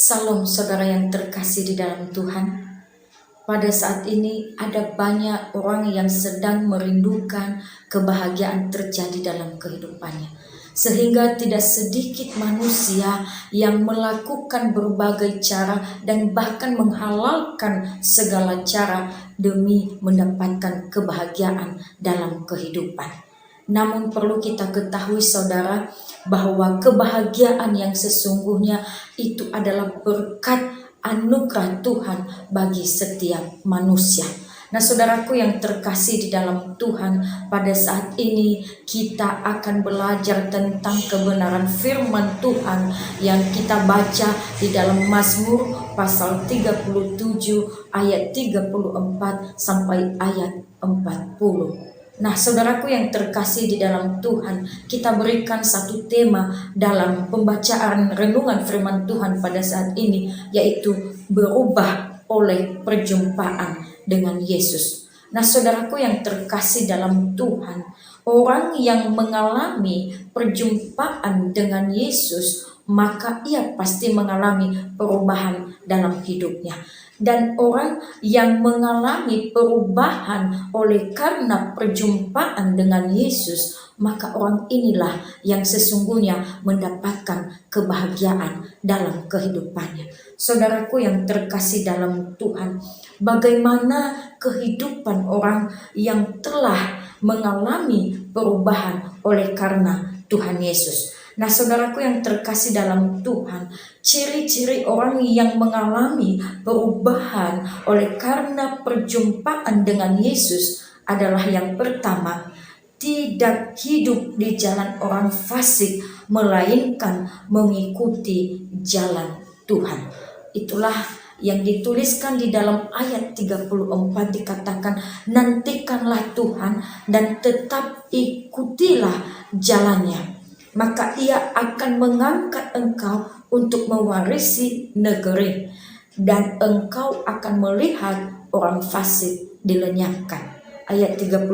Salam saudara yang terkasih di dalam Tuhan. Pada saat ini ada banyak orang yang sedang merindukan kebahagiaan terjadi dalam kehidupannya. Sehingga tidak sedikit manusia yang melakukan berbagai cara dan bahkan menghalalkan segala cara demi mendapatkan kebahagiaan dalam kehidupan. Namun perlu kita ketahui saudara bahwa kebahagiaan yang sesungguhnya itu adalah berkat anugerah Tuhan bagi setiap manusia. Nah saudaraku yang terkasih di dalam Tuhan, pada saat ini kita akan belajar tentang kebenaran firman Tuhan yang kita baca di dalam Mazmur pasal 37 ayat 34 sampai ayat 40. Nah saudaraku yang terkasih di dalam Tuhan, kita berikan satu tema dalam pembacaan renungan firman Tuhan pada saat ini, yaitu berubah oleh perjumpaan dengan Yesus. Nah saudaraku yang terkasih dalam Tuhan, orang yang mengalami perjumpaan dengan Yesus, maka ia pasti mengalami perubahan dalam hidupnya. Dan orang yang mengalami perubahan oleh karena perjumpaan dengan Yesus, maka orang inilah yang sesungguhnya mendapatkan kebahagiaan dalam kehidupannya. Saudaraku yang terkasih dalam Tuhan, bagaimana kehidupan orang yang telah mengalami perubahan oleh karena Tuhan Yesus? Nah saudaraku yang terkasih dalam Tuhan, ciri-ciri orang yang mengalami perubahan oleh karena perjumpaan dengan Yesus adalah yang pertama, tidak hidup di jalan orang fasik, melainkan mengikuti jalan Tuhan. Itulah yang dituliskan di dalam ayat 34, dikatakan, nantikanlah Tuhan dan tetap ikutilah jalannya, maka ia akan mengangkat engkau untuk mewarisi negeri, dan engkau akan melihat orang fasik dilenyapkan. Ayat 35,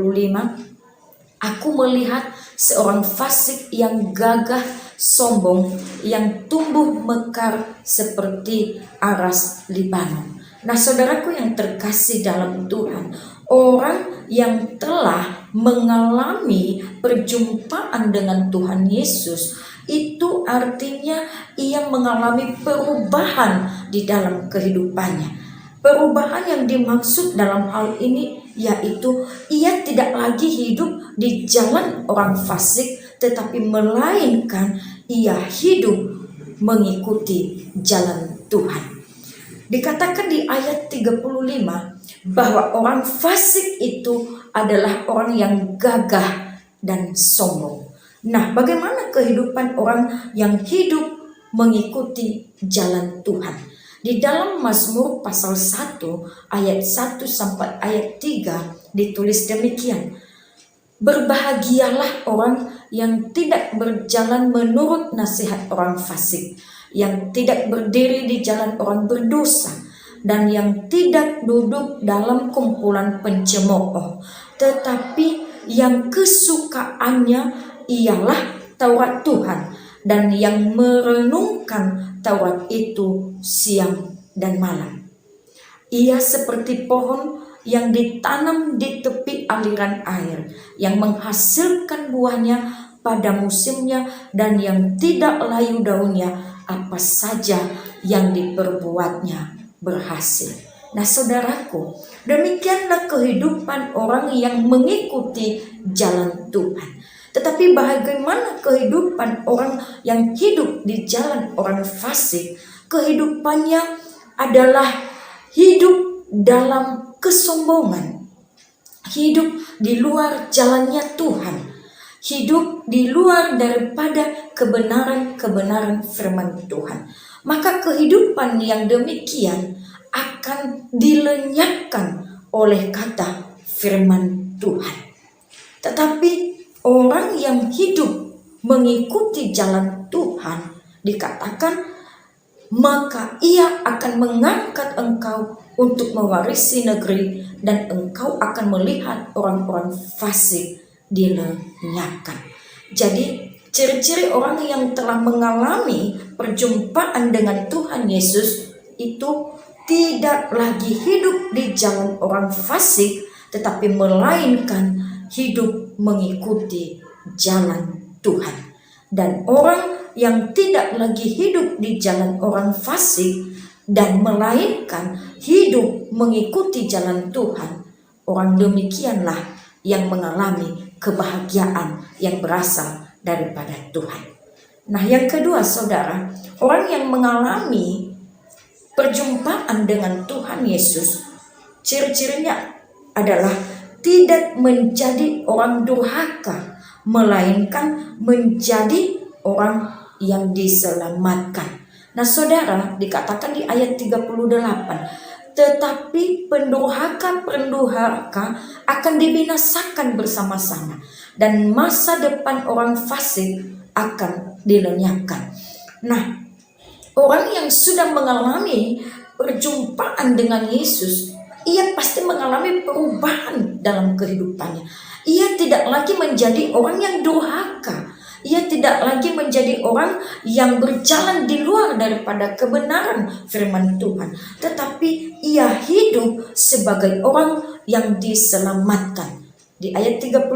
aku melihat seorang fasik yang gagah sombong, yang tumbuh mekar seperti aras Libanon. Nah saudaraku yang terkasih dalam Tuhan, orang yang telah mengalami perjumpaan dengan Tuhan Yesus, itu artinya ia mengalami perubahan di dalam kehidupannya. Perubahan yang dimaksud dalam hal ini yaitu ia tidak lagi hidup di jalan orang fasik, tetapi melainkan ia hidup mengikuti jalan Tuhan. Dikatakan di ayat 35 bahwa orang fasik itu adalah orang yang gagah dan sombong. Nah, bagaimana kehidupan orang yang hidup mengikuti jalan Tuhan? Di dalam Mazmur pasal 1 ayat 1 sampai ayat 3 ditulis demikian. Berbahagialah orang yang tidak berjalan menurut nasihat orang fasik, yang tidak berdiri di jalan orang berdosa, dan yang tidak duduk dalam kumpulan pencemooh, tetapi yang kesukaannya ialah Taurat Tuhan, dan yang merenungkan Taurat itu siang dan malam. Ia seperti pohon yang ditanam di tepi aliran air, yang menghasilkan buahnya pada musimnya, dan yang tidak layu daunnya, apa saja yang diperbuatnya berhasil. Nah saudaraku, demikianlah kehidupan orang yang mengikuti jalan Tuhan. Tetapi bagaimana kehidupan orang yang hidup di jalan orang fasik? Kehidupannya adalah hidup dalam kesombongan, hidup di luar jalannya Tuhan, hidup di luar daripada kebenaran-kebenaran firman Tuhan. Maka kehidupan yang demikian akan dilenyapkan oleh kata firman Tuhan. Tetapi orang yang hidup mengikuti jalan Tuhan, dikatakan, maka ia akan mengangkat engkau untuk mewarisi negeri, dan engkau akan melihat orang-orang fasik dilenyapkan. Jadi Ciri-ciri orang yang telah mengalami perjumpaan dengan Tuhan Yesus itu tidak lagi hidup di jalan orang fasik, tetapi melainkan hidup mengikuti jalan Tuhan. Dan orang yang tidak lagi hidup di jalan orang fasik dan melainkan hidup mengikuti jalan Tuhan, orang demikianlah yang mengalami kebahagiaan yang berasal daripada Tuhan. Nah, yang kedua, saudara, orang yang mengalami perjumpaan dengan Tuhan Yesus, ciri-cirinya adalah tidak menjadi orang durhaka, melainkan menjadi orang yang diselamatkan. Nah, saudara, dikatakan di ayat 38, tetapi pendurhaka akan dibinasakan bersama-sama, dan masa depan orang fasik akan dilenyapkan. Nah, orang yang sudah mengalami perjumpaan dengan Yesus, ia pasti mengalami perubahan dalam kehidupannya. Ia tidak lagi menjadi orang yang durhaka. Ia tidak lagi menjadi orang yang berjalan di luar daripada kebenaran firman Tuhan, tetapi ia hidup sebagai orang yang diselamatkan. Di ayat 39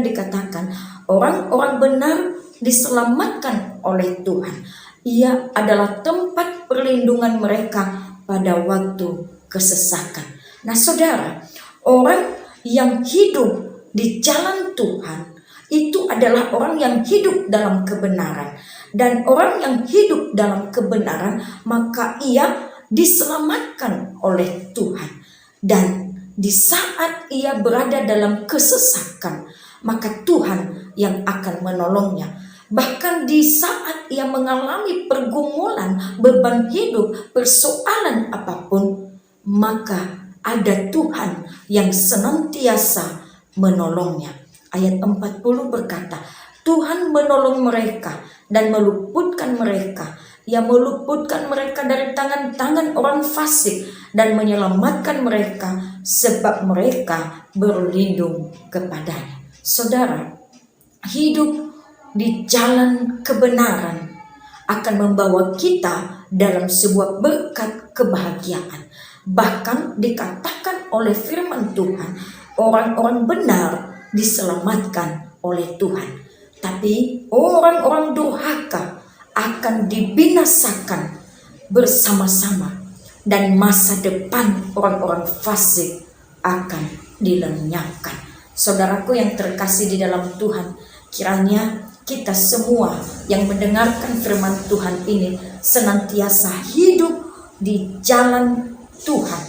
dikatakan, orang-orang benar diselamatkan oleh Tuhan. Ia adalah tempat perlindungan mereka pada waktu kesesakan. Nah, saudara, orang yang hidup di jalan Tuhan itu adalah orang yang hidup dalam kebenaran. Dan orang yang hidup dalam kebenaran, maka ia diselamatkan oleh Tuhan. Dan di saat ia berada dalam kesesakan, maka Tuhan yang akan menolongnya. Bahkan di saat ia mengalami pergumulan, beban hidup, persoalan apapun, maka ada Tuhan yang senantiasa menolongnya. Ayat 40 berkata, Tuhan menolong mereka dan meluputkan mereka. Ia meluputkan mereka dari tangan-tangan orang fasik dan menyelamatkan mereka sebab mereka berlindung kepadanya. Saudara, hidup di jalan kebenaran akan membawa kita dalam sebuah berkat kebahagiaan. Bahkan dikatakan oleh firman Tuhan, orang-orang benar diselamatkan oleh Tuhan, tapi orang-orang durhaka akan dibinasakan bersama-sama, dan masa depan orang-orang fasik akan dilenyapkan. Saudaraku yang terkasih di dalam Tuhan, kiranya kita semua yang mendengarkan firman Tuhan ini senantiasa hidup di jalan Tuhan,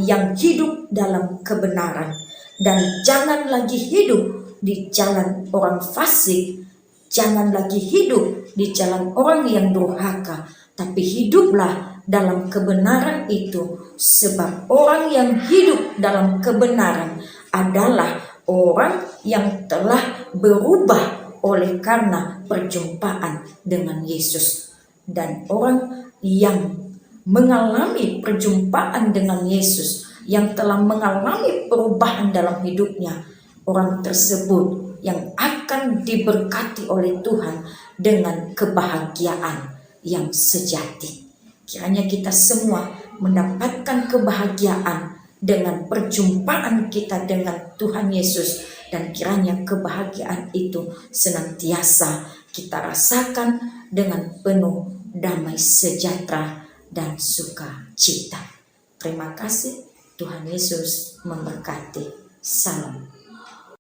yang hidup dalam kebenaran. Dan jangan lagi hidup di jalan orang fasik, jangan lagi hidup di jalan orang yang durhaka, tapi hiduplah dalam kebenaran itu, sebab orang yang hidup dalam kebenaran adalah orang yang telah berubah oleh karena perjumpaan dengan Yesus. Dan orang yang mengalami perjumpaan dengan Yesus, yang telah mengalami perubahan dalam hidupnya, orang tersebut yang akan diberkati oleh Tuhan dengan kebahagiaan yang sejati. Kiranya kita semua mendapatkan kebahagiaan dengan perjumpaan kita dengan Tuhan Yesus, dan kiranya kebahagiaan itu senantiasa kita rasakan dengan penuh damai sejahtera dan sukacita. Terima kasih. Tuhan Yesus memberkati. Salam.